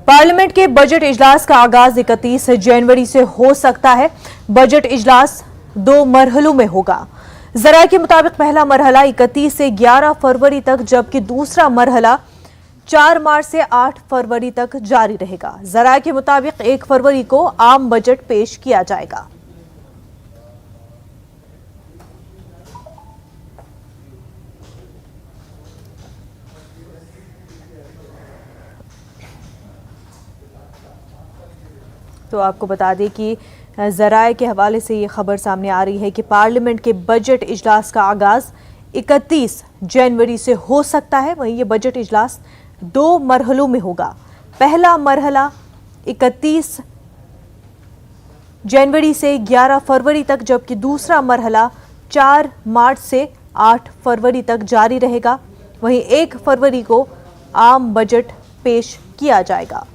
Parliament के budget इजलास का आगाज 31 जनवरी से हो सकता है। बजट इजलास 2 मरहलों में होगा। जराये के मुताबिक पहला मरहला 31 से 11 फरवरी तक, जबकि दूसरा मरहला 4 मार्च से 8 फरवरी तक जारी रहेगा। जराये के मुताबिक 1 फरवरी को आम बजट पेश किया जाएगा। तो आपको बता दें कि ज़राए के हवाले से ये खबर सामने आ रही है कि पार्लियामेंट के बजट इजलास का आगाज़ 31 जनवरी से हो सकता है। वहीं ये बजट इजलास 2 मरहलों में होगा। पहला मरहला 31 जनवरी से 11 फरवरी तक, जबकि दूसरा मरहला 4 मार्च से 8 फरवरी तक जारी रहेगा। वहीं 1 फरवरी को आम बजट पेश किया जाएगा।